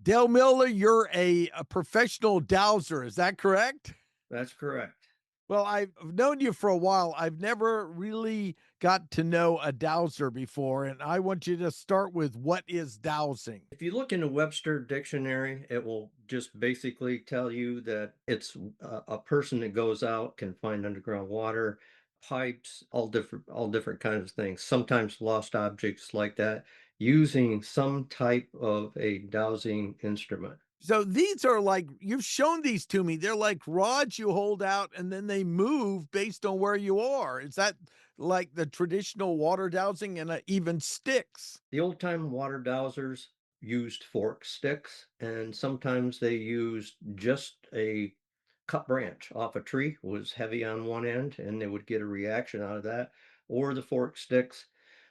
Dale Miller, you're a professional dowser. Is that correct? That's correct. Well, I've known you for a while. I've never really got to know a dowser before, and I want you to start with what is dowsing? If you look in the Webster dictionary, it will just basically tell you that it's a person that goes out, can find underground water, pipes, all different kinds of things, sometimes lost objects like that, using some type of a dowsing instrument. So these are like you've shown these to me. They're like rods you hold out and then they move based on where you are. Is that like the traditional water dowsing and even sticks? The old time water dowsers used fork sticks, and sometimes they used just a cut branch off a tree, was heavy on one end, and they would get a reaction out of that. Or the fork sticks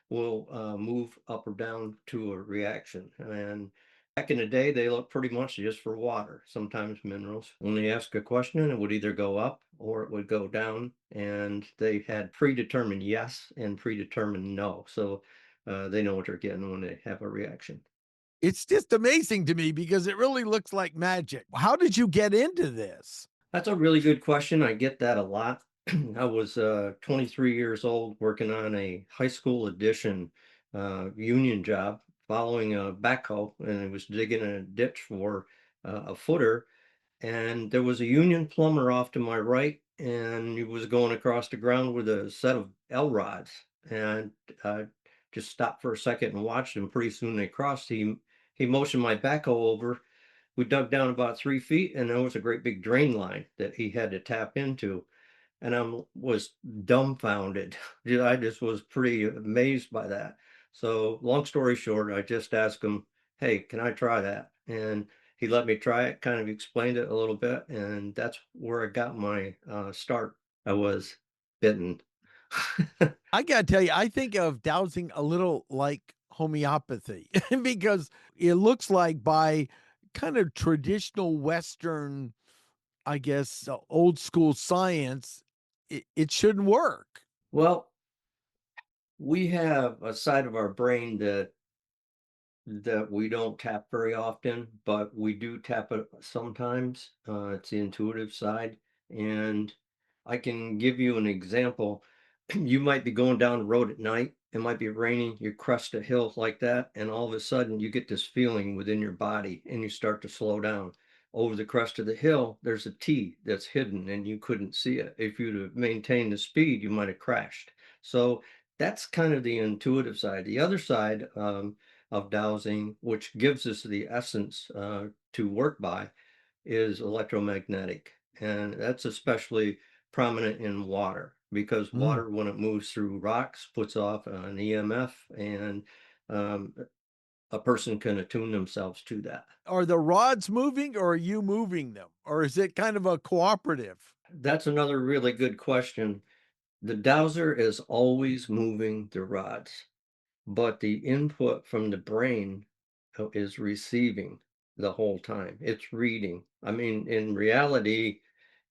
will move up or down to a reaction. And back in the day, they looked pretty much just for water, sometimes minerals. When they ask a question, it would either go up or it would go down. And they had predetermined yes and predetermined no. So they know what they're getting when they have a reaction. It's just amazing to me because it really looks like magic. How did you get into this? That's a really good question. I get that a lot. I was 23 years old working on a high school edition union job following a backhoe, and I was digging a ditch for a footer. And there was a union plumber off to my right, and he was going across the ground with a set of L rods. And I just stopped for a second and watched him. Pretty soon they crossed. He motioned my backhoe over. We dug down about 3 feet, and there was a great big drain line that he had to tap into. And was dumbfounded. I just was pretty amazed by that. So long story short, I just asked him, "Hey, can I try that?" And he let me try it, kind of explained it a little bit, and that's where I got my start. I was bitten. I gotta tell you, I think of dowsing a little like homeopathy because it looks like by kind of traditional Western, I guess, old school science, it shouldn't work. Well, we have a side of our brain that we don't tap very often, but we do tap it sometimes. It's the intuitive side. And I can give you an example. You might be going down the road at night. It might be raining. You crest a hill like that, and all of a sudden you get this feeling within your body and you start to slow down. Over the crest of the hill, there's a T that's hidden and you couldn't see it. If you'd have maintained the speed, you might have crashed. So that's kind of the intuitive side. The other side, of dowsing, which gives us the essence to work by, is electromagnetic. And that's especially prominent in water because Mm. water, when it moves through rocks, puts off an EMF, and um, a person can attune themselves to that. Are the rods moving or are you moving them? Or is it kind of a cooperative? That's another really good question. The dowser is always moving the rods, but the input from the brain is receiving the whole time. It's reading. I mean, in reality,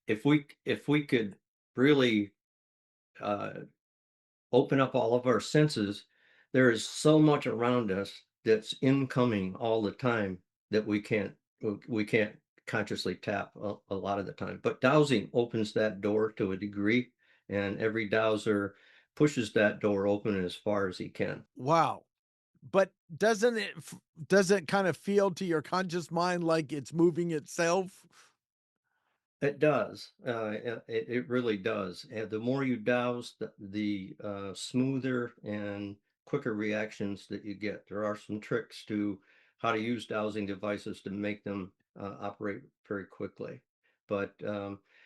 if we could really uh, open up all of our senses, there is so much around us that's incoming all the time that we can't consciously tap a lot of the time. But dowsing opens that door to a degree, and every dowser pushes that door open as far as he can. Wow. But does it kind of feel to your conscious mind like it's moving itself? It does. It really does. And the more you douse, the smoother and quicker reactions that you get. There are some tricks to how to use dowsing devices to make them operate very quickly, but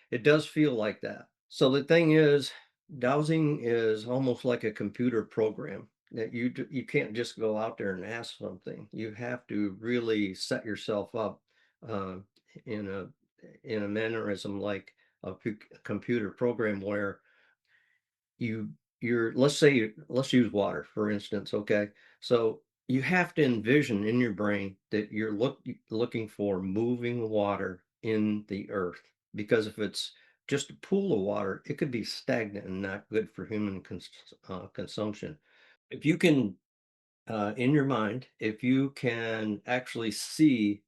it does feel like that. So the thing is, dowsing is almost like a computer program that you can't just go out there and ask something. You have to really set yourself up uh, in a mannerism like a computer program where you're let's use water for instance. Okay, so you have to envision in your brain that you're looking for moving water in the earth, because if it's just a pool of water, it could be stagnant and not good for human consumption. If you can, in your mind, if you can actually see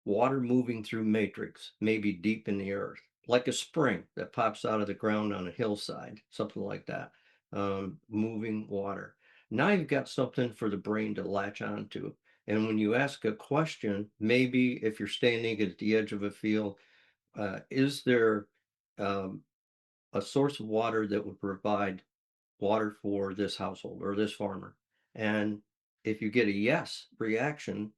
water moving through matrix, maybe deep in the earth, like a spring that pops out of the ground on a hillside, something like that. Moving water. Now you've got something for the brain to latch onto. And when you ask a question, maybe if you're standing at the edge of a field, is there um, a source of water that would provide water for this household or this farmer? And if you get a yes reaction,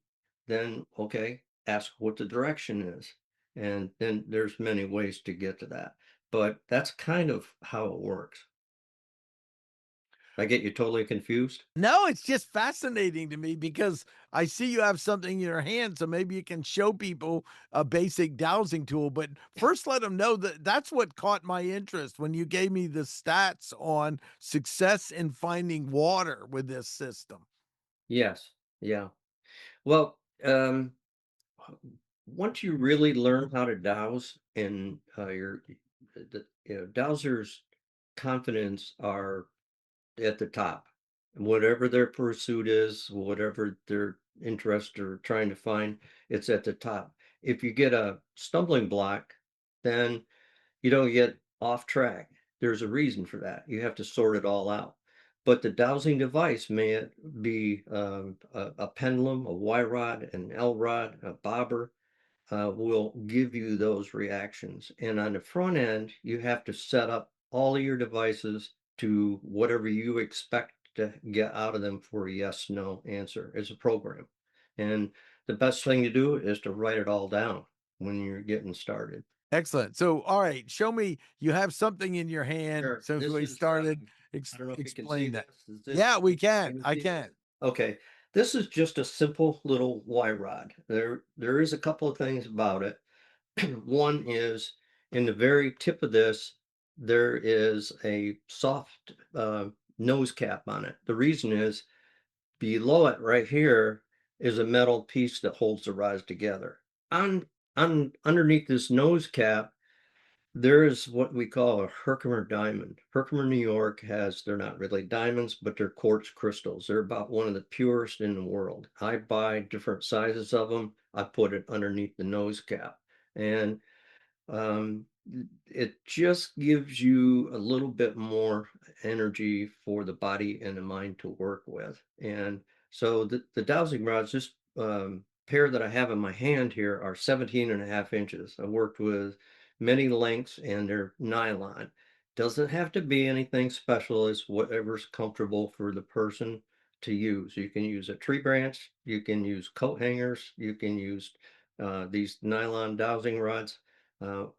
then okay, ask what the direction is. And then there's many ways to get to that. But that's kind of how it works. I get you totally confused? No, it's just fascinating to me because I see you have something in your hand, so maybe you can show people a basic dowsing tool. But first, let them know that that's what caught my interest when you gave me the stats on success in finding water with this system. Yes. Yeah. Well, once you really learn how to douse and dowsers confidence are at the top. Whatever their pursuit is, whatever their interest or trying to find, it's at the top. If you get a stumbling block, then you don't get off track. There's a reason for that. You have to sort it all out. But the dowsing device may be a pendulum, a Y rod, an L rod, a bobber, will give you those reactions. And on the front end, you have to set up all of your devices to whatever you expect to get out of them for a yes, no answer. It's a program. And the best thing to do is to write it all down when you're getting started. Excellent. So, all right, show me you have something in your hand Sure. since This we is, started. I don't know if you can see Explain that. this. Is Yeah, this, we can. can you I see can. this? Okay. This is just a simple little Y rod. There is a couple of things about it. One is in the very tip of this, there is a soft nose cap on it. The reason is below it right here is a metal piece that holds the rods together. On underneath this nose cap, there is what we call a Herkimer diamond. Herkimer, New York has, they're not really diamonds, but they're quartz crystals. They're about one of the purest in the world. I buy different sizes of them. I put it underneath the nose cap. And um, it just gives you a little bit more energy for the body and the mind to work with. And so the dowsing rods, this pair that I have in my hand here are 17 and a half inches. I worked with many lengths and they're nylon. Doesn't have to be anything special, it's whatever's comfortable for the person to use. You can use a tree branch, you can use coat hangers, you can use these nylon dowsing rods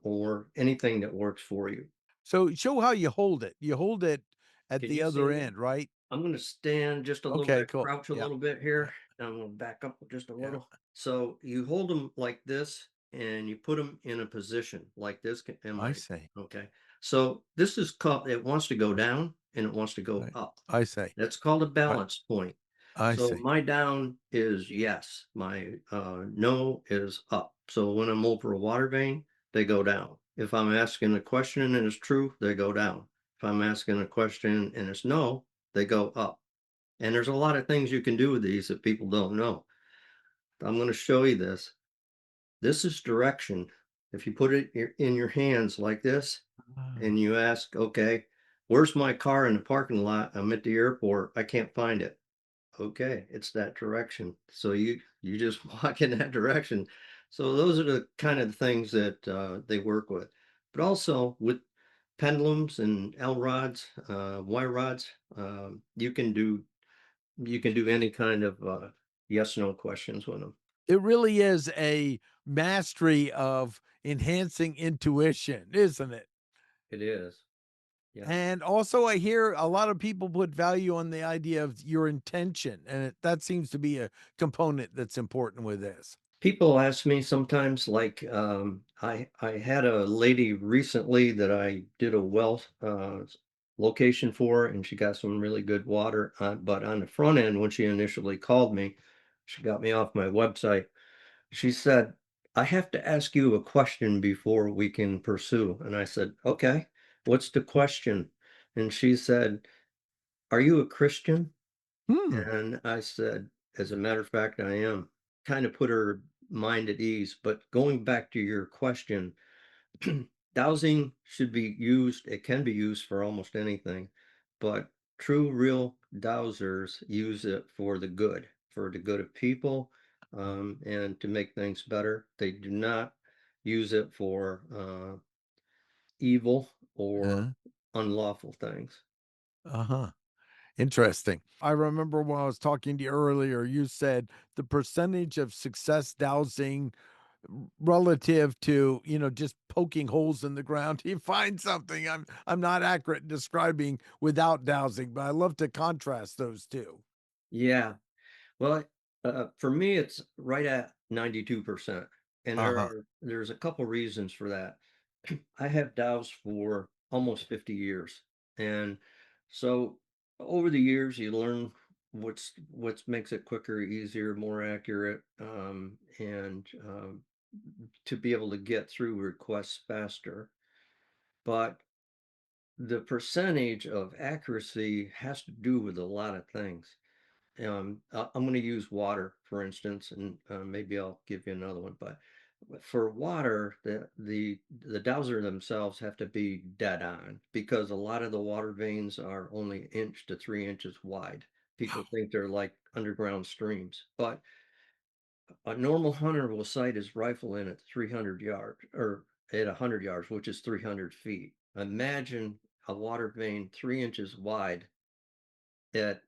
or anything that works for you. So, show how you hold it. You hold it at Can the you see other me? end, right? I'm going to stand just a little Okay, bit, cool. crouch a Yeah, little bit yeah, here. And I'm going to back up just a yeah. little. So you hold them like this and you put them in a position like this. Am I I see. okay? So this is called, it wants to go down and it wants to go Right. up. I see. That's called a I balance point. I So see. my down is yes, my no is up. So when I'm over a water vein, they go down. If I'm asking a question and it's true, they go down. If I'm asking a question and it's no, they go up. And there's a lot of things you can do with these that people don't know. I'm going to show you this. This is direction. If you put it in your hands like this and Ah. you ask, okay, where's my car in the parking lot? I'm at the airport. I can't find it. Okay, it's that direction. So you just walk in that direction. So those are the kind of things that they work with. But also with pendulums and L rods, Y rods, you can do any kind of yes no questions with them. It really is a mastery of enhancing intuition, isn't it? It is. Yeah. And also, I hear a lot of people put value on the idea of your intention, and that seems to be a component that's important with this. People ask me sometimes, like, I had a lady recently that I did a well location for, and she got some really good water. But on the front end, when she initially called me, she got me off my website. She said, "I have to ask you a question before we can pursue." And I said, "Okay, what's the question?" And she said, "Are you a Christian?" Hmm. And I said, "As a matter of fact, I am." Kind of put her mind at ease. But going back to your question, dowsing should be used, it can be used for almost anything, but true, real dowsers use it for the good of people, and to make things better. They do not use it for evil or Uh, unlawful things. uh-huh. Interesting. I remember when I was talking to you earlier, you said the percentage of success dowsing relative to, just poking holes in the ground to find something. I'm not accurate in describing without dowsing, but I love to contrast those 2. Yeah. Well, for me, it's right at 92%. And Uh-huh. there's a couple reasons for that. I have dowsed for almost 50 years. And so over the years, you learn what's makes it quicker, easier, more accurate, and to be able to get through requests faster. But the percentage of accuracy has to do with a lot of things. I'm going to use water, for instance, and maybe I'll give you another one. But for water, the dowser themselves have to be dead on because a lot of the water veins are only inch to 3 inches wide. People Wow. think they're like underground streams, but a normal hunter will sight his rifle in at 300 yards or at 100 yards, which is 300 feet. Imagine a water vein 3 inches wide at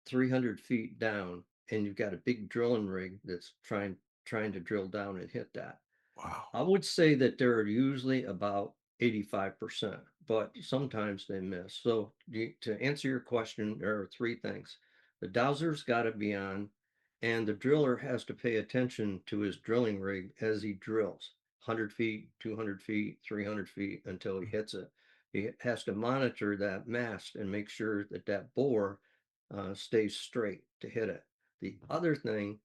300 feet down, and you've got a big drilling rig that's trying to drill down and hit that. Wow. I would say that they're usually about 85%, but sometimes they miss. So to answer your question, there are three things. The dowser's got to be on, and the driller has to pay attention to his drilling rig as he drills 100 feet, 200 feet, 300 feet until he hits it. He has to monitor that mast and make sure that that bore stays straight to hit it. The other thing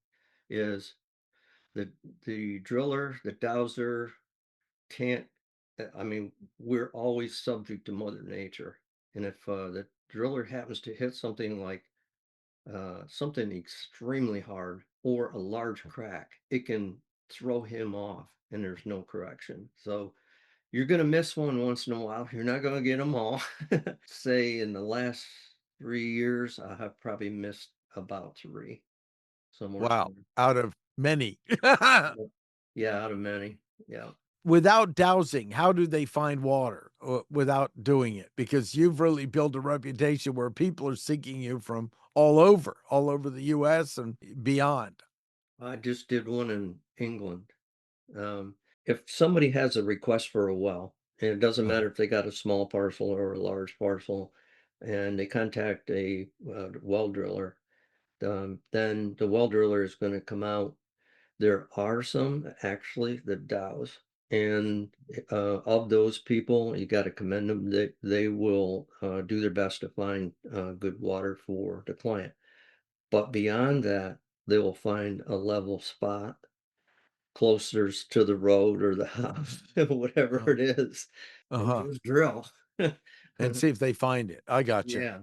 is the the driller, the dowser can't. I mean, we're always subject to Mother Nature, and if the driller happens to hit something like something extremely hard or a large crack, it can throw him off, and there's no correction. So you're going to miss one once in a while. You're not going to get them all. Say in the last 3 years, I have probably missed about three, somewhere in Wow. there. Out of many. Yep. Yeah, out of many. Yeah. Without dowsing, how do they find water without doing it? Because you've really built a reputation where people are seeking you from all over the US and beyond. I just did one in England. If somebody has a request for a well, and it doesn't Uh-huh. matter if they got a small parcel or a large parcel, and they contact a well driller, then the well driller is going to come out. There are some actually that douse, and of those people, you got to commend them. They will do their best to find good water for the client. But beyond that, they will find a level spot closer to the road or the house, whatever Uh, it is, and uh-huh. just drill. And see if they find it. I gotcha. Yeah.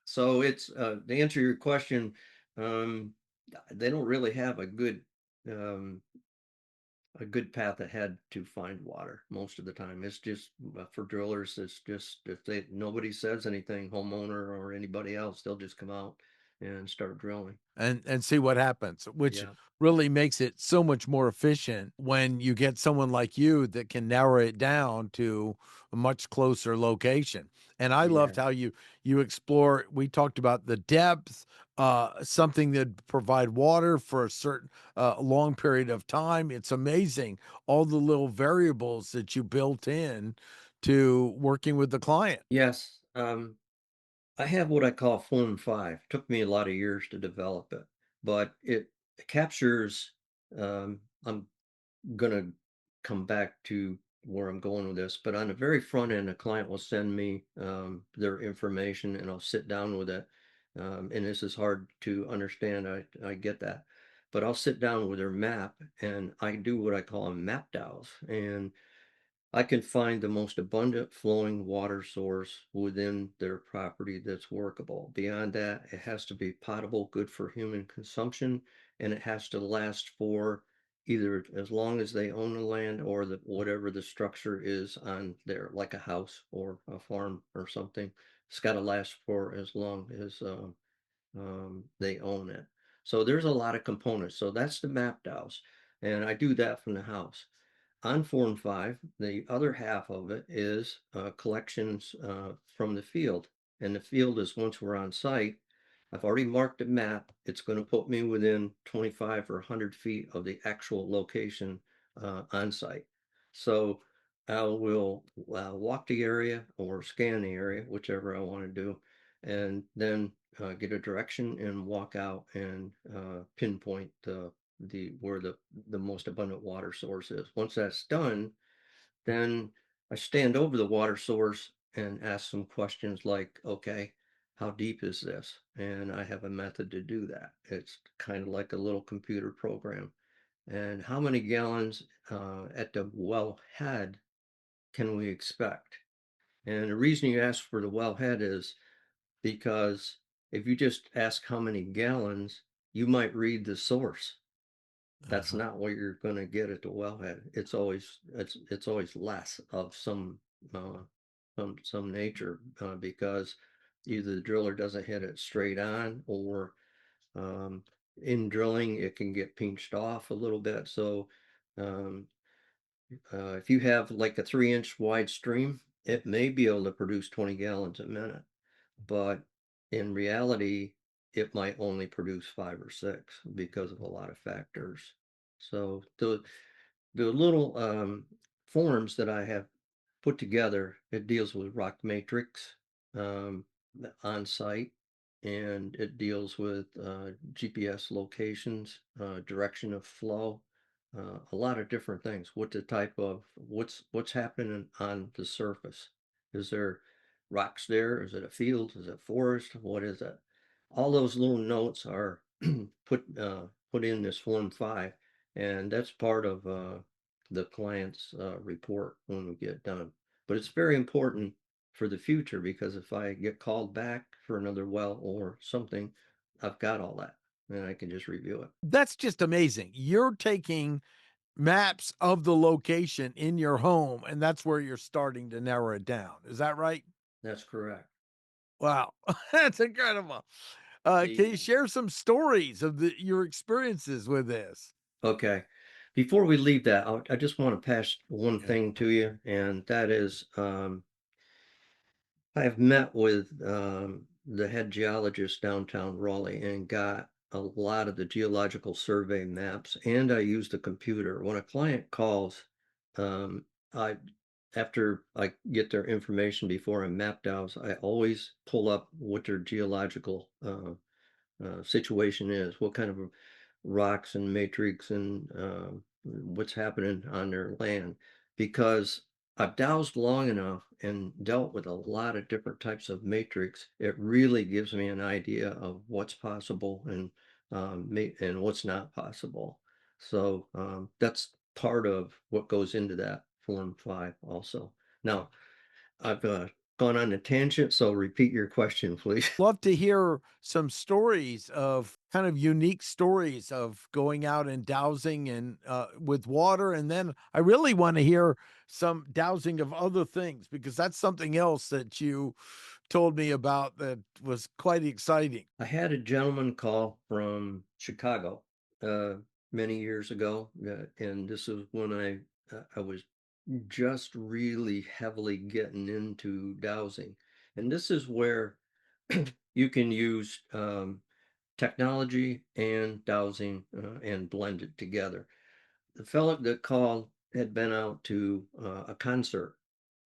So it's to answer your question, um, they don't really have um, a good path ahead to find water most of the time. It's just for drillers, it's just if they nobody says anything, homeowner or anybody else, they'll just come out and start drilling. And see what happens, which Yeah. really makes it so much more efficient when you get someone like you that can narrow it down to a much closer location. And I loved Yeah. how you explore we talked about the depth, something that provide water for a certain long period of time. It's amazing all the little variables that you built in to working with the client. Yes. I have what I call Form 5. Took me a lot of years to develop it, but it captures. I'm gonna come back to where I'm going with this, but on the very front end, a client will send me their information, and I'll sit down with it. And this is hard to understand. I get that, but I'll sit down with their map, and I do what I call a map dowse, and I can find the most abundant flowing water source within their property that's workable. Beyond that, it has to be potable, good for human consumption, and it has to last for either as long as they own the land or whatever the structure is on there, like a house or a farm or something. It's got to last for as long as they own it. So there's a lot of components. So that's the map DAOs. And I do that from the house. On Form 5, the other half of it is collections from the field. And the field is once we're on site, I've already marked a map. It's going to put me within 25 or 100 feet of the actual location on site. So I will walk the area or scan the area, whichever I want to do, and then get a direction and walk out and pinpoint where the most abundant water source is. Once that's done, then I stand over the water source and ask some questions like, okay, how deep is this? And I have a method to do that. It's kind of like a little computer program. And how many gallons at the well head can we expect? And the reason you ask for the well head is because if you just ask how many gallons, you might read the source. That's Uh-huh. not what you're going to get at the wellhead. It's always less of uh, some nature because either the driller doesn't hit it straight on, or um, in drilling it can get pinched off a little bit. So um, if you have like a 3-inch wide stream, it may be able to produce 20 gallons a minute, but in reality, it might only produce 5 or 6 because of a lot of factors. So the little forms that I have put together, it deals with rock matrix um, on site, and it deals with GPS locations, direction of flow, a lot of different things. What the type of what's happening on the surface? Is there rocks there? Is it a field? Is it forest? What is it? All those little notes are put in this Form 5, and that's part of the client's report when we get done. But it's very important for the future because if I get called back for another well or something, I've got all that and I can just review it. That's just amazing. You're taking maps of the location in your home, and that's where you're starting to narrow it down. Is that right? That's correct. Wow, that's incredible. Can The you share some stories of your experiences with this? Okay. Before we leave that, I just want to pass one Yeah. thing to you, and that is I have met with the head geologist downtown Raleigh and got a lot of the geological survey maps, and I use the computer. When a client calls, I after I get their information before I map out, I always pull up what their geological situation is, what kind of rocks and matrix and what's happening on their land. Because I've dowsed long enough and dealt with a lot of different types of matrix, it really gives me an idea of what's possible and what's not possible. So that's part of what goes into that Form 5 also. Now, I've gone on a tangent, so repeat your question, please. Love to hear some stories of kind of unique stories of going out and dowsing and with water. And then I really want to hear some dowsing of other things because that's something else that you told me about that was quite exciting. I had a gentleman call from Chicago uh, many years ago, and this is when I was just really heavily getting into dowsing, and this is where you can use technology and dowsing and blend it together. The fellow that called had been out to a concert,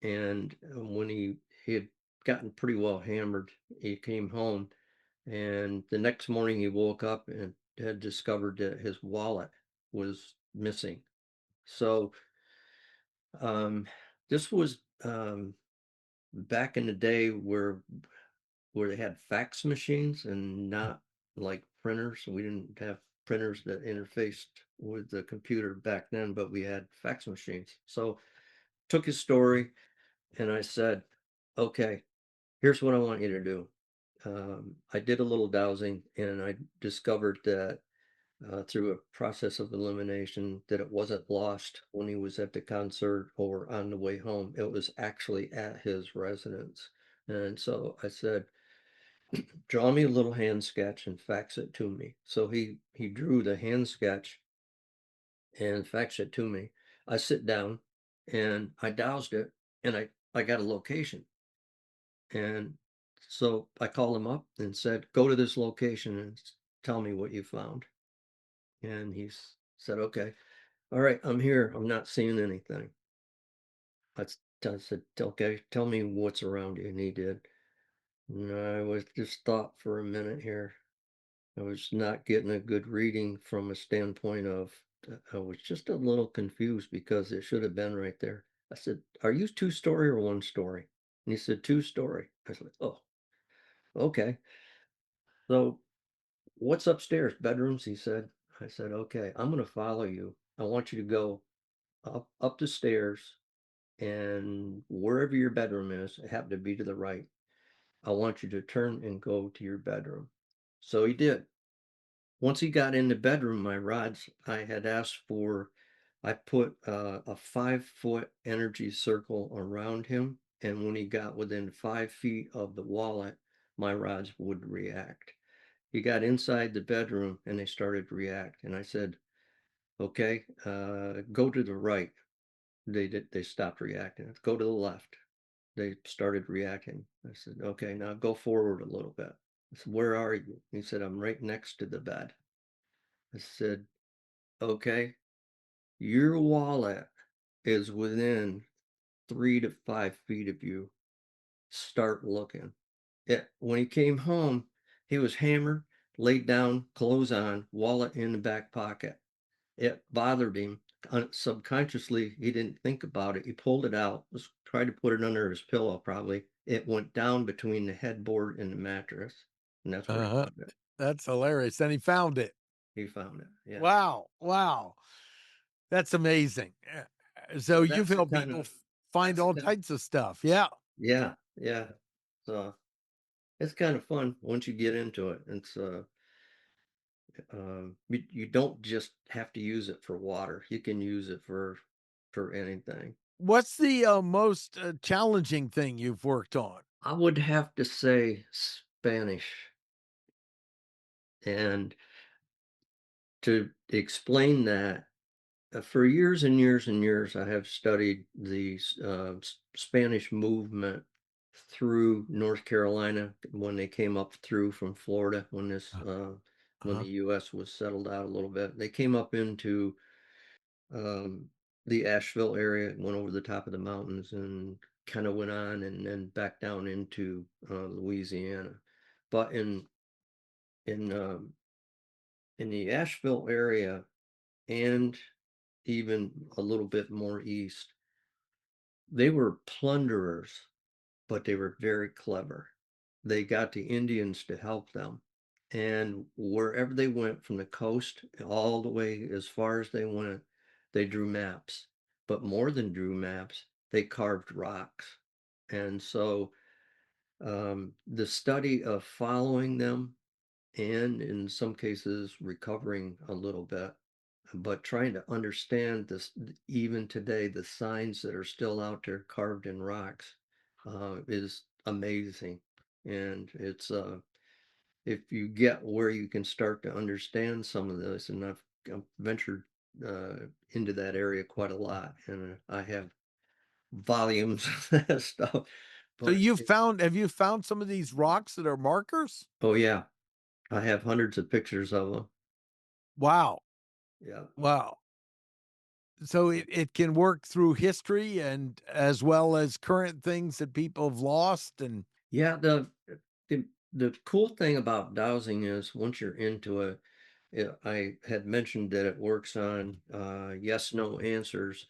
and when he had gotten pretty well hammered, he came home, and the next morning he woke up and had discovered that his wallet was missing. So um, this was back in the day where they had fax machines and not like printers. We didn't have printers that interfaced with the computer back then, but we had fax machines. So took his story and I said, okay, here's what I want you to do. I did a little dowsing and I discovered that through a process of elimination, that it wasn't lost when he was at the concert or on the way home. It was actually at his residence. And so I said, draw me a little hand sketch and fax it to me. So he drew the hand sketch and faxed it to me. I sit down and I dowsed it, and I got a location. And so I called him up and said, go to this location and tell me what you found. And said, okay. All right, I'm here. I'm not seeing anything. I said, okay, tell me what's around you. And he did. And I was just thought for a minute here. I was not getting a good reading from a standpoint of, I was just a little confused because it should have been right there. I said, are you two-story or one-story? And he said, two-story. I said, oh, okay. So what's upstairs? Bedrooms? He said. I said, okay, I'm going to follow you. I want you to go up the stairs, and wherever your bedroom is, it happened to be to the right. I want you to turn and go to your bedroom. So he did. Once he got in the bedroom, my rods, I had asked for, I put a 5 foot energy circle around him. And when he got within 5 feet of the wallet, my rods would react. He got inside the bedroom and they started to react. And I said, okay, go to the right. They stopped reacting. Go to the left. They started reacting. I said, okay, now go forward a little bit. I said, where are you? He said, I'm right next to the bed. I said, okay, your wallet is within 3 to 5 feet of you. Start looking. When he came home, he was hammered, laid down, clothes on, wallet in the back pocket. It bothered him. Subconsciously, he didn't think about it. He pulled it out, was tried to put it under his pillow, probably. It went down between the headboard and the mattress, and that's where he Uh-huh. found it. That's hilarious, and he found it. He found it. Yeah. Wow, wow. That's amazing. So So you've that's the helped kind people of find that's the all kind types of stuff. Yeah. yeah, yeah. So it's kind of fun once you get into it. You don't just have to use it for water. You can use it for anything. What's the, most, challenging thing you've worked on? I would have to say Spanish. And to explain that, for years and years and years, I have studied the Spanish movement through North Carolina when they came up through from Florida Uh, when uh-huh. the U.S. was settled out a little bit. They came up into um, the Asheville area, went over the top of the mountains, and kind of went on and then back down into Louisiana. But in um, in the Asheville area and even a little bit more east, they were plunderers, but they were very clever. They got the Indians to help them. And wherever they went from the coast all the way as far as they went, they drew maps. But more than drew maps, they carved rocks. And so the study of following them and in some cases recovering a little bit, but trying to understand this even today, the signs that are still out there carved in rocks is amazing. And it's if you get where you can start to understand some of this, and I've ventured into that area quite a lot, and I have volumes of that stuff. So But have you found some of these rocks that are markers? oh yeah, I have hundreds of pictures of them. Wow, Yeah. wow. So it can work through history and as well as current things that people have lost and Yeah, the cool thing about dowsing is once you're into it, I had mentioned that it works on yes, no answers.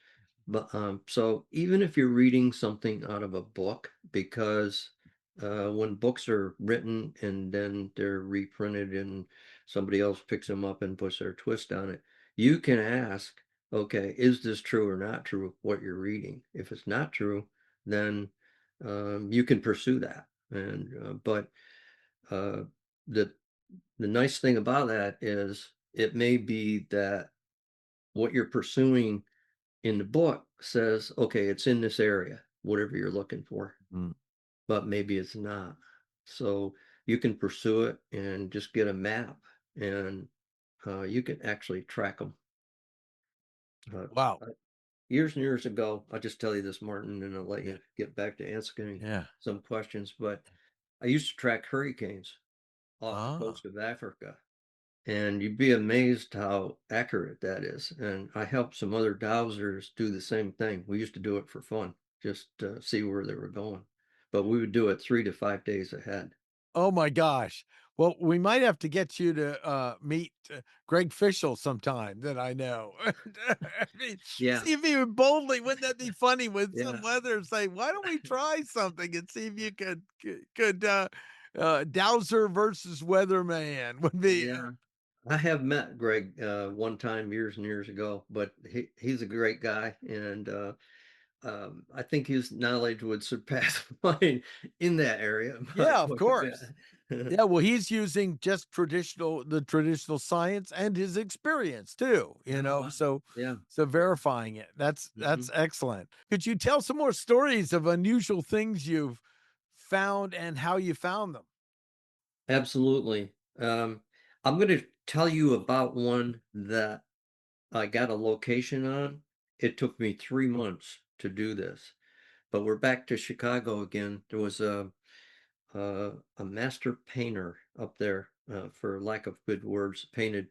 But so even if you're reading something out of a book, because when books are written and then they're reprinted and somebody else picks them up and puts their twist on it, you can ask, okay, is this true or not true, what you're reading? If it's not true, then you can pursue that. And but uh, the the nice thing about that is It may be that what you're pursuing in the book says, okay, it's in this area, whatever you're looking for, Mm. but maybe it's not. So you can pursue it and just get a map, and you can actually track them. Uh, Wow. Years and years ago, I'll just tell you this, Martin, and I'll let Yeah. you get back to answering Yeah. some questions. But I used to track hurricanes off the Ah. coast of Africa, and you'd be amazed how accurate that is. And I helped some other dowsers do the same thing. We used to do it for fun, just to see where they were going. But we would do it 3 to 5 days ahead. Oh my gosh. Well, we might have to get you to, meet, Greg Fishel sometime that I know. I mean, Yeah, see if he would boldly wouldn't that be funny with some yeah, weather, say, "Why don't we try something and see if you could, Dowser versus weatherman," would be, yeah. I have met Greg one time years and years ago, but he's a great guy, and I think his knowledge would surpass mine in that area by yeah, of quite a course. bit. Yeah, well, he's using just traditional science and his experience too, Oh, wow. so Yeah. verifying it. That's Mhm. excellent. Could you tell some more stories of unusual things you've found and how you found them? Absolutely. I'm going to tell you about one that I got a location on. It took me 3 months to do this, but we're back to Chicago again. There was a master painter up there, for lack of good words, painted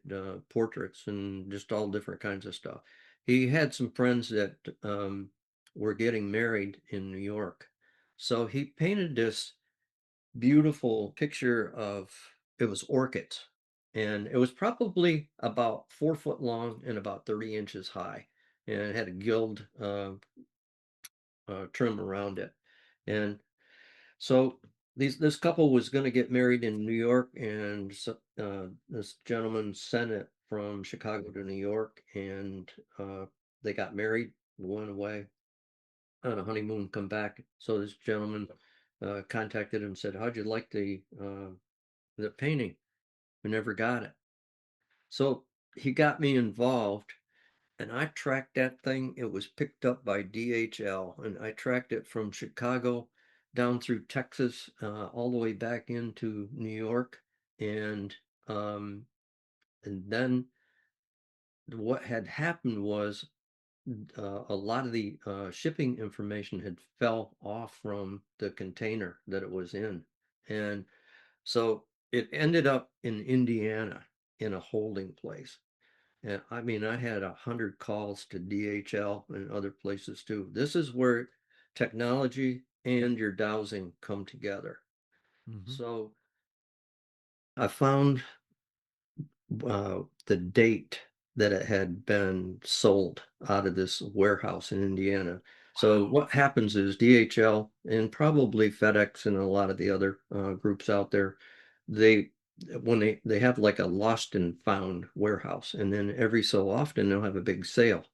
portraits and just all different kinds of stuff. He had some friends that were getting married in New York. So he painted this beautiful picture of it was orchids. And it was probably about 4 foot long and about 30 inches high. And it had a gilt trim around it. And so this couple was going to get married in New York, and this gentleman sent it from Chicago to New York, and they got married, went away on a honeymoon, come back. So this gentleman contacted him and said, "How'd you like the painting?" We never got it. So he got me involved, and I tracked that thing. It was picked up by DHL, and I tracked it from Chicago down through Texas, all the way back into New York, and um, and then what had happened was a lot of the shipping information had fell off from the container that it was in, and so it ended up in Indiana in a holding place. And I mean, I had 100 calls to DHL and other places too. This is where technology and your dowsing come together. Mhm. So I found the date that it had been sold out of this warehouse in Indiana. So Wow. what happens is DHL and probably FedEx and a lot of the other groups out there, they when they have like a lost and found warehouse, and then every so often they'll have a big sale,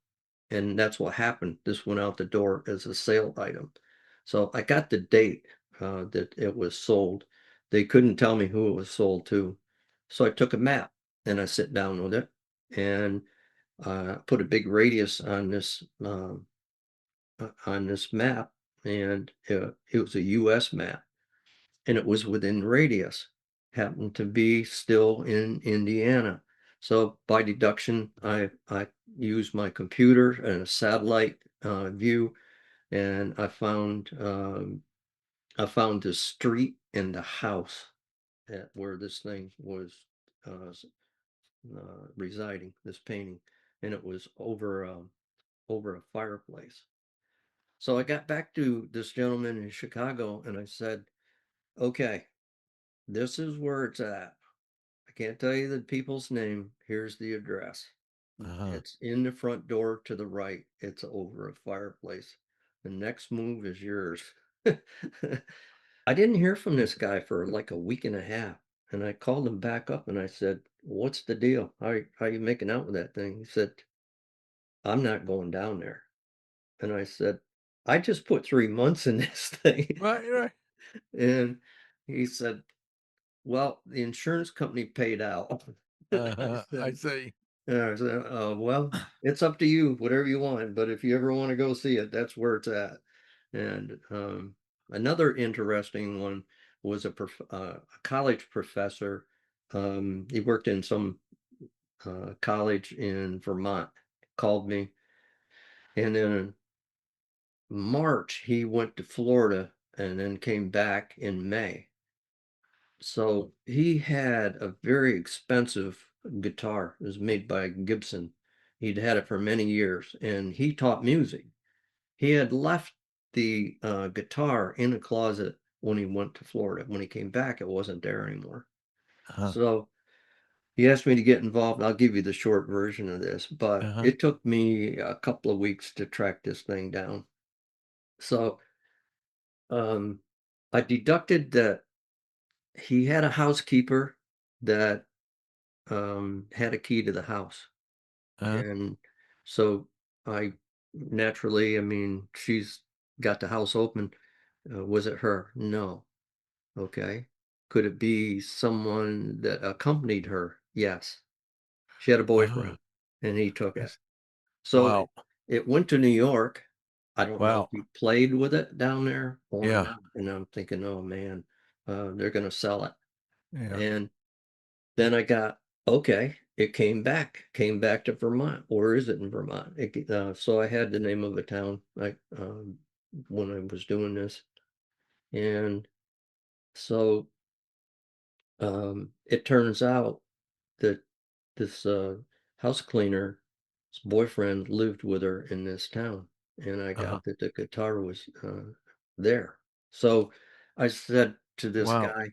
and that's what happened. This went out the door as a sale item. So I got the date that it was sold. They couldn't tell me who it was sold to. So I took a map and I sit down with it and put a big radius on this map, and it was a U.S. map, and it was within radius. Happened to be still in Indiana. So by deduction, I used my computer and a satellite view, and I found the street and the house at where this thing was uh, residing, this painting, and it was over a fireplace. So I got back to this gentleman in Chicago, and I said, "Okay, this is where it's at. I can't tell you the people's name. Here's the address. Uh-huh. It's in the front door to the right. It's over a fireplace. The next move is yours." I didn't hear from this guy for like a week and a half. And I called him back up and I said, "What's the deal? How you making out with that thing?" He said, "I'm not going down there." And I said, "I just put 3 months in this thing." Right, right. And he said, "Well, the insurance company paid out." I I said, see. well, it's up to you, whatever you want, but if you ever want to go see it, that's where it's at. And another interesting one was a college professor. He worked in some college in Vermont, called me, and then in March he went to Florida and then came back in May. So he had a very expensive guitar. It was made by Gibson. He'd had it for many years, and he taught music. He had left the guitar in a closet when he went to Florida. When he came back, it wasn't there anymore. Uh-huh. So he asked me to get involved. I'll give you the short version of this, but Uh-huh. it took me a couple of weeks to track this thing down. So um, I deducted that he had a housekeeper that had a key to the house. Uh-huh. And so I naturally, I mean, she's got the house open. Was it her? No. Okay. Could it be someone that accompanied her? Yes. She had a Uh-huh. boyfriend and he took I it. s- So Wow. it went to New York. I don't know if Wow. he played with it down there or Yeah. not. And I'm thinking, oh man, they're going to sell it. Yeah. And then I got, okay, it came back to Vermont. Where is it in Vermont? So I had the name of a town like when I was doing this. And so it turns out that this house cleaner's boyfriend lived with her in this town. And I Uh-huh. got that the guitar was there. So I said to this Wow. guy,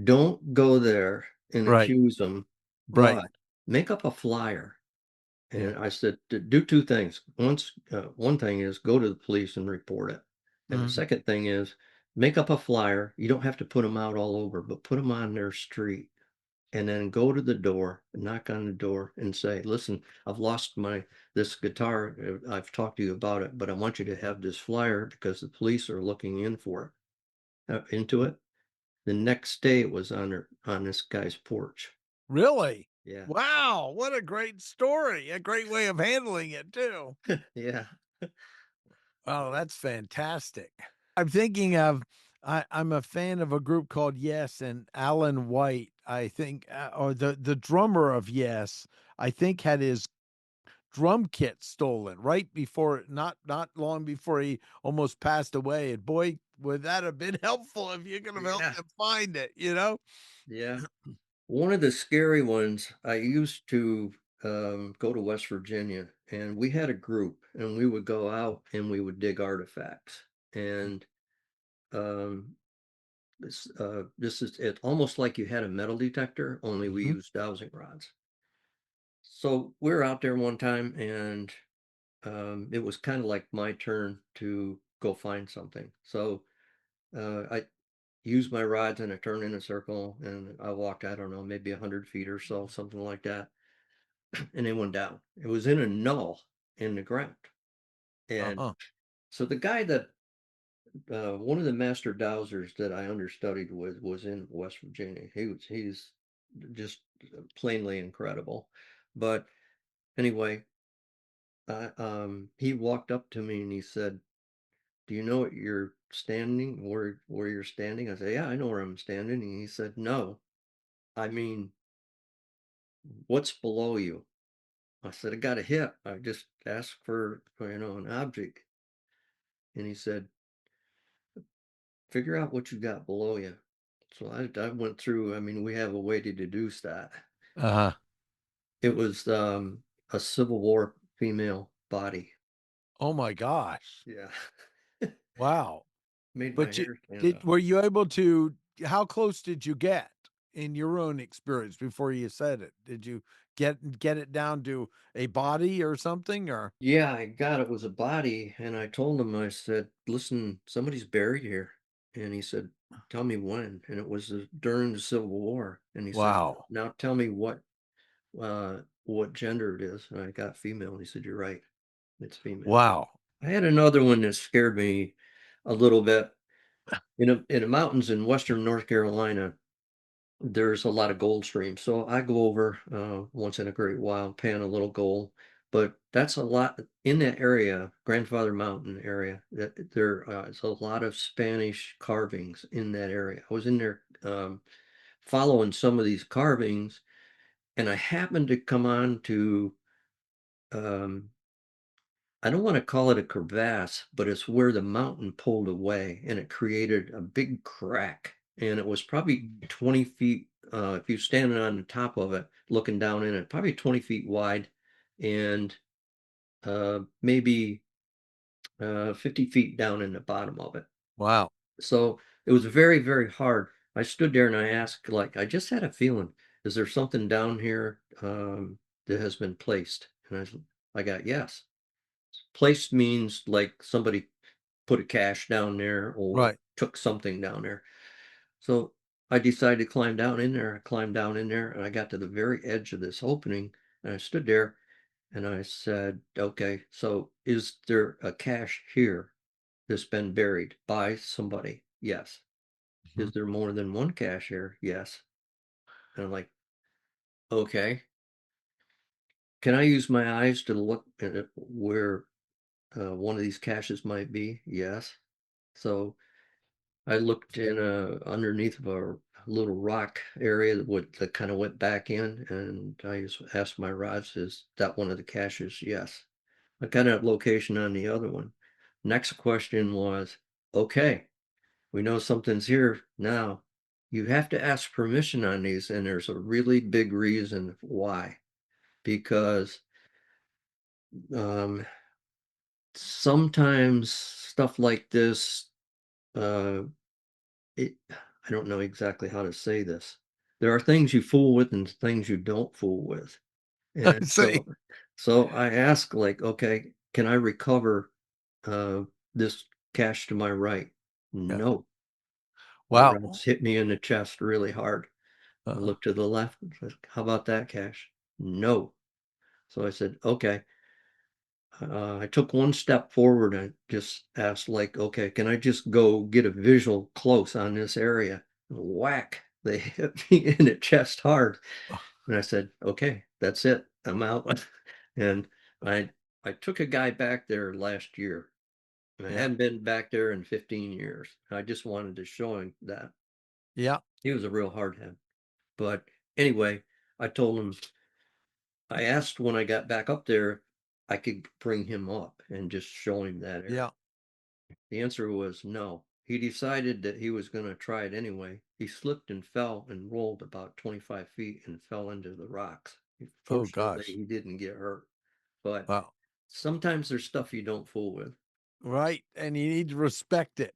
don't go there and Right. accuse them, Right. but make up a flyer. Yeah. And I said, Do two things. One thing is go to the police and report it. And the Mhm. second thing is make up a flyer. You don't have to put them out all over, but put them on their street. And then go to the door, knock on the door and say, listen, I've lost this guitar. I've talked to you about it, but I want you to have this flyer because the police are looking into it. The next day it was on this guy's porch. Really? Yeah. Wow, what a great story. A great way of handling it too. Yeah. Oh, that's fantastic. I'm thinking of I'm a fan of a group called Yes, and Alan White, I think, or the drummer of Yes, I think had his drum kit stolen right before not long before he almost passed away. And boy, would that have been helpful if you could have helped Yeah. him find it, you know? Yeah. One of the scary ones, I used to go to West Virginia and we had a group and we would go out and we would dig artifacts. And um, this is it almost like you had a metal detector, only we Mhm. used dowsing rods. So we were out there one time and it was kind of like my turn to go find something. So I used my rods and I turned in a circle and I walked, I don't know, maybe 100 feet or so, something like that. And it went down. It was in a null in the ground. And Uh-huh. so the guy that one of the master dowsers that I understudied with was in West Virginia. He's just plainly incredible. But anyway, he walked up to me and he said, "Do you know what you're standing where you're standing?" I said, "Yeah, I know where I'm standing." And he said, "No, I mean, what's below you?" I said, "I got a hit. I just asked for an object." And he said, figure out what you got below you. So I went through, I mean, we have a way to deduce that. Uh-huh. It was a Civil War female body. Oh my gosh. Yeah. Wow. Made my But hair stand did up. were you able to how close did you get in your own experience before you said it? Did you get it down to a body or something or Yeah, I got it was a body. And I told him, I said, listen, somebody's buried here. And he said, tell me when. And it was during the Civil War. And he said, wow. now tell me what gender it is. And I got female. And he said, you're right. It's female. Wow. I had another one that scared me a little bit. In the mountains in western North Carolina, there's a lot of gold streams. So I go over once in a great while, pan a little gold, but that's a lot in that area, Grandfather Mountain area. That there is a lot of Spanish carvings in that area. I was in there following some of these carvings, and I happened to come on to um, I don't want to call it a crevasse, but it's where the mountain pulled away and it created a big crack. And it was probably Mm. 20 feet, if you're standing on the top of it, looking down in it, probably 20 feet wide and maybe 50 feet down in the bottom of it. Wow. So it was very, very hard. I stood there and I asked, like, I just had a feeling, is there something down here that has been placed? And I got yes. Placed means like somebody put a cache down there or Right. took something down there. So I decided to climb down in there. I climbed down in there and I got to the very edge of this opening and I stood there and I said, okay, so is there a cache here that's been buried by somebody? Yes. Mhm. Is there more than one cache here? Yes. And I'm like, okay, can I use my eyes to look at it where one of these caches might be? Yes. So I looked in underneath of a little rock area that kind of went back in, and I just asked my rods, "Is that one of the caches?" Yes. I got a location on the other one. Next question was, okay, we know something's here now. You have to ask permission on these, and there's a really big reason why. Because um, sometimes stuff like this uh, it I don't know exactly how to say this. There are things you fool with and things you don't fool with. I And see. so I ask like, okay, can I recover uh this cash to my right? Yeah. No. My Wow. rods hit me in the chest really hard. I Uh, looked to the left and said, how about that cash? No. So I said, okay. I took one step forward and just asked, like, okay, can I just go get a visual close on this area? And whack, they hit me in the chest hard. And I said, okay, that's it. I'm out. And I I took a guy back there last year. And I yeah. hadn't been back there in 15 years. I just wanted to show him that Yeah. he was a real hardhead. But anyway, I told him I asked when I got back up there, I could bring him up and just show him that area. Yeah. The answer was no. He decided that he was going to try it anyway. He slipped and fell and rolled about 25 feet and fell into the rocks. Oh Fortunately, gosh. he didn't get hurt. But Wow. sometimes there's stuff you don't fool with. Right. And you need to respect it.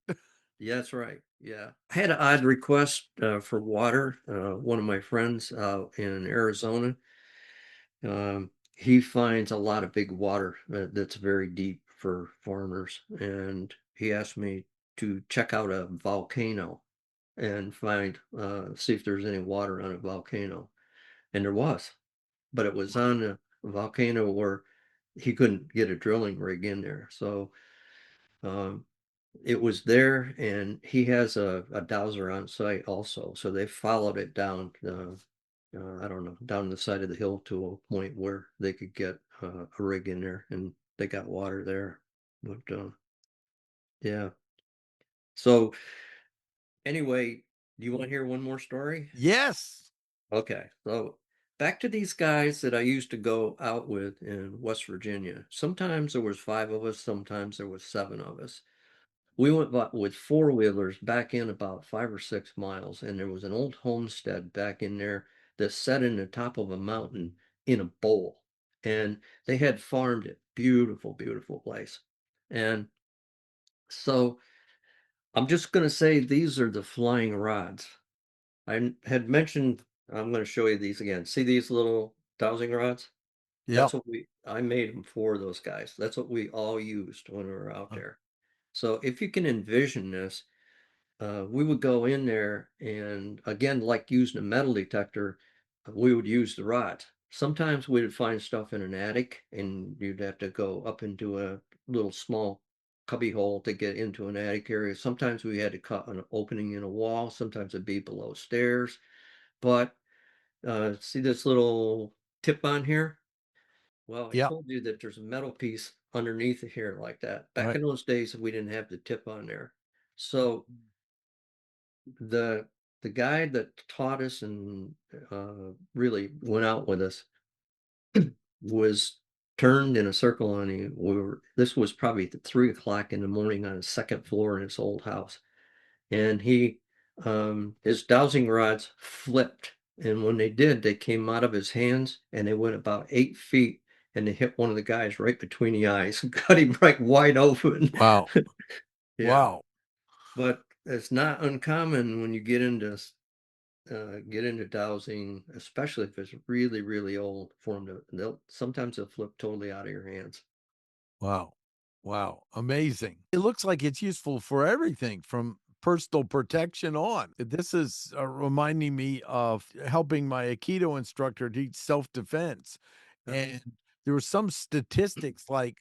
Yeah, that's right. Yeah. I had an odd request for water. One of my friends out in Arizona, he finds a lot of big water that's very deep for farmers. And he asked me to check out a volcano and find see if there's any water on a volcano. And there was, but it was on a volcano where he couldn't get a drilling rig in there. So um, it was there, and he has a dowser on site also. So they followed it down. I don't know, down the side of the hill to a point where they could get a rig in there, and they got water there. But yeah. So anyway, do you want to hear one more story? Yes. Okay, so back to these guys that I used to go out with in West Virginia. Sometimes there was five of us, sometimes there was seven of us. We went with four-wheelers back in about 5 or 6 miles, and there was an old homestead back in there that sat in the top of a mountain in a bowl. And they had farmed it. Beautiful, beautiful place. And so I'm just going to say these are the flying rods. I had mentioned, I'm going to show you these again. See these little dowsing rods? Yep. I made them for those guys. That's what we all used when we were out Uh, there. So if you can envision this, we would go in there and again, like using a metal detector, we would use the rods. Sometimes we would find stuff in an attic and you'd have to go up into a little small cubby hole to get into an attic area. Sometimes we had to cut an opening in a wall. Sometimes it'd be below stairs. But see this little tip on here? Well, I Yeah, told you that there's a metal piece underneath here like that. Back right. in those days, we didn't have the tip on there. So the the guy that taught us and really went out with us was turned in a circle on you. This was probably at 3 o'clock in the morning on the second floor in his old house. And his dowsing rods flipped. And when they did, they came out of his hands and they went about 8 feet and they hit one of the guys right between the eyes and cut him right wide open. Wow. Yeah. Wow. But it's not uncommon when you get into dowsing, especially if it's really, really old, for them to sometimes they'll flip totally out of your hands. Wow. Wow. Amazing. It looks like it's useful for everything from personal protection on. This is reminding me of helping my Aikido instructor teach self defense. And there were some statistics like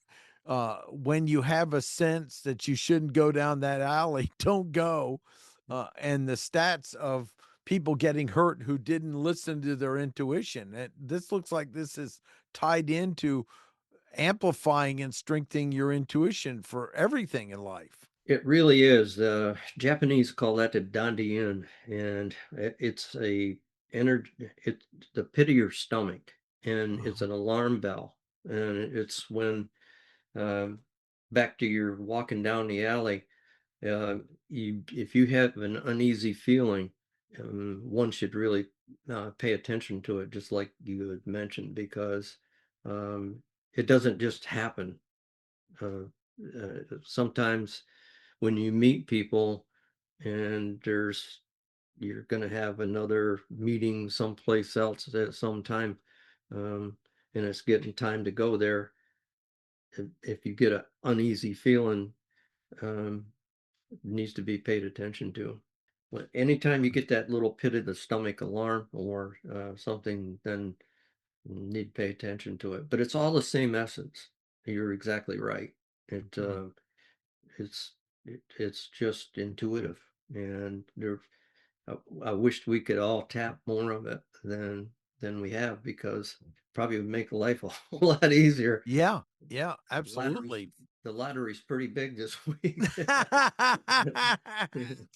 when you have a sense that you shouldn't go down that alley, don't go. And the stats of people getting hurt who didn't listen to their intuition. And this looks like this is tied into amplifying and strengthening your intuition for everything in life. It really is. Japanese call that the dandian, and it's a energy. It's the pit of your stomach, and it's Uh-huh. an alarm bell. And it's when um, back to your walking down the alley. Uh, if you have an uneasy feeling, one should really pay attention to it, just like you had mentioned, because um, it doesn't just happen. Uh, Sometimes when you meet people and you're going to have another meeting someplace else at some time, um, and it's getting time to go there. If you get an uneasy feeling, um, it needs to be paid attention to. But anytime you get that little pit of the stomach alarm or something, then you need to pay attention to it. But it's all the same essence. You're exactly right. It Mm. it's it's just intuitive, and I, I wished we could all tap more of it than we have, because probably would make life a whole lot easier. Yeah, yeah, The lottery's absolutely. the lottery's pretty big this week. That's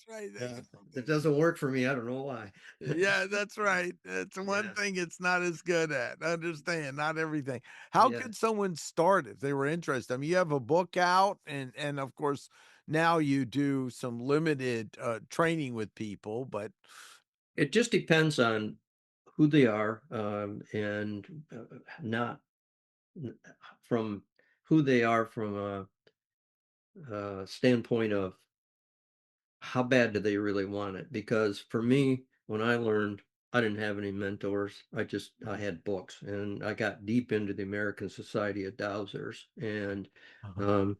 right. Yeah, it doesn't work for me. I don't know why. Yeah, that's right. It's one Yeah, thing it's not as good at. Understand, not everything. How yeah. could someone start if they were interested? I mean, you have a book out and of course now you do some limited training with people, but It just depends on who they are, and not from who they are from a standpoint of how bad do they really want it? Because for me, when I learned, I didn't have any mentors. I had books, and I got deep into the American Society of Dowsers, and uh-huh, um,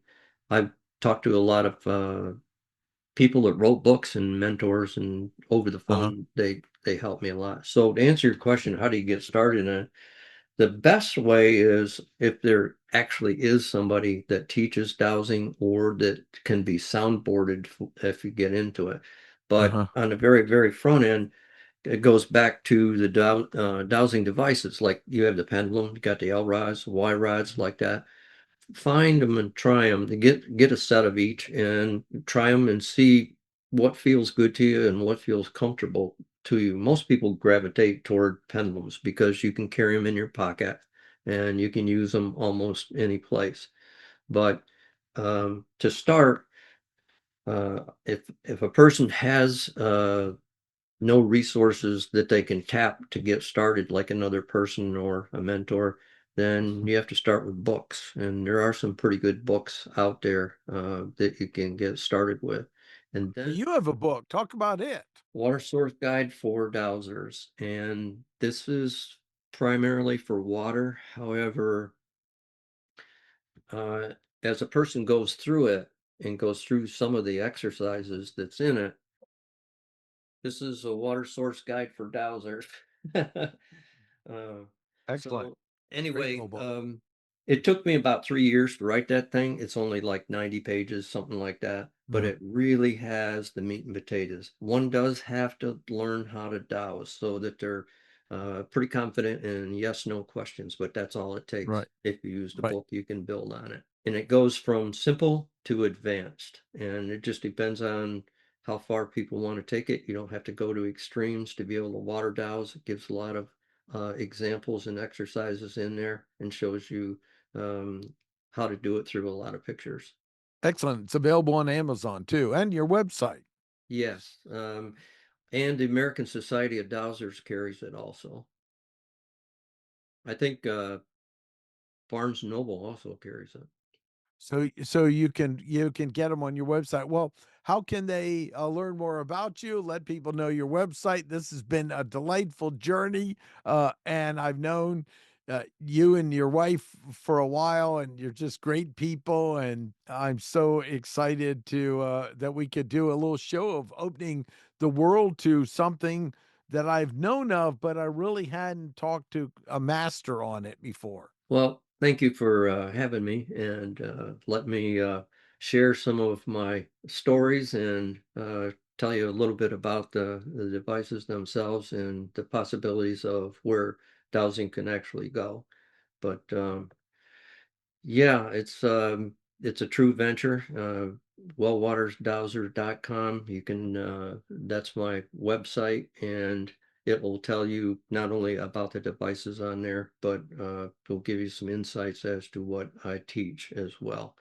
I've talked to a lot of people that wrote books and mentors, and over the uh-huh, phone they helped me a lot. So to answer your question, how do you get started in it? The best way is if there actually is somebody that teaches dowsing or that can be soundboarded if you get into it. But uh-huh. on the very, very front end, it goes back to the dowsing devices. Like you have the pendulum, you got the L rods, Y rods, like that. Find them and try them. Get a set of each and try them and see what feels good to you and what feels comfortable to you. Most people gravitate toward pendulums because you can carry them in your pocket and you can use them almost any place. But to start, if a person has no resources that they can tap to get started, like another person or a mentor, then you have to start with books. And there are some pretty good books out there that you can get started with. And then You have a book. Talk about it. Water Source Guide for Dowsers. And this is primarily for water. However, uh, as a person goes through it and goes through some of the exercises that's in it, this is a water source guide for dowsers. Uh, Excellent. so Great anyway, little book. It took me about 3 years to write that thing. It's only like 90 pages, something like that, but Uh, it really has the meat and potatoes. One does have to learn how to dowse so that they're pretty confident in yes, no questions, but that's all it takes. right, If you use the right. book, you can build on it. And it goes from simple to advanced, and it just depends on how far people want to take it. You don't have to go to extremes to be able to water dowse. It gives a lot of examples and exercises in there and shows you um, how to do it through a lot of pictures. Excellent. It's available on Amazon too, and your website. Yes, and the American Society of Dowsers carries it also. I think Barnes Noble also carries it. So you can get them on your website. Well, how can they learn more about you? Let people know your website. This has been a delightful journey, and I've known you and your wife for a while, and you're just great people. And I'm so excited to that we could do a little show of opening the world to something that I've known of, but I really hadn't talked to a master on it before. Well, thank you for having me and let me share some of my stories and tell you a little bit about the devices themselves and the possibilities of where dowsing can actually go. But yeah, it's a true venture. Wellwatersdowser.com. You can that's my website, and it will tell you not only about the devices on there, but it'll give you some insights as to what I teach as well.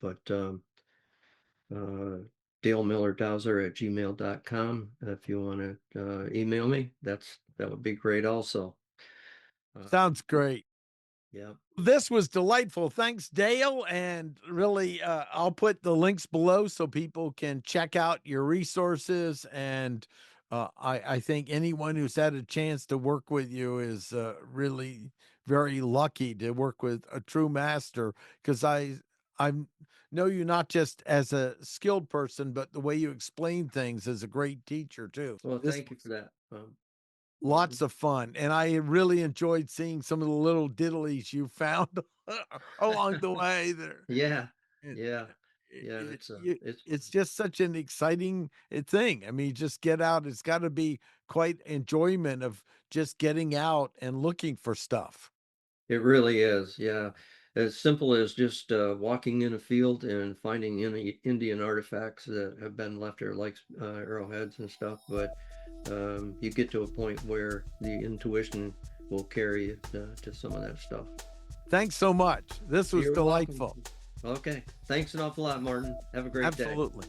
But uh, Dale Miller Dowser at gmail.com. If you want to email me, that would be great also. Uh, Sounds great. yeah. This was delightful. Thanks, Dale. And really, I'll put the links below so people can check out your resources. And I think anyone who's had a chance to work with you is really very lucky to work with a true master because I know you not just as a skilled person, but the way you explain things as a great teacher too. Well, This thank you for was that, Martin. lots of fun, and I really enjoyed seeing some of the little diddlies you found along the way there. Yeah, And, yeah, uh, yeah. it It's you it's it's just such an exciting, thing. I mean, just get out. It's gotta be quite enjoyment of just getting out and looking for stuff. it really is. Yeah, as simple as just walking in a field and finding any Indian artifacts that have been left there, like arrowheads and stuff. But you get to a point where the intuition will carry you to some of that stuff. Thanks so much. This was You're welcome. delightful. Okay, thanks an awful lot, Martin. Have a great day. Absolutely.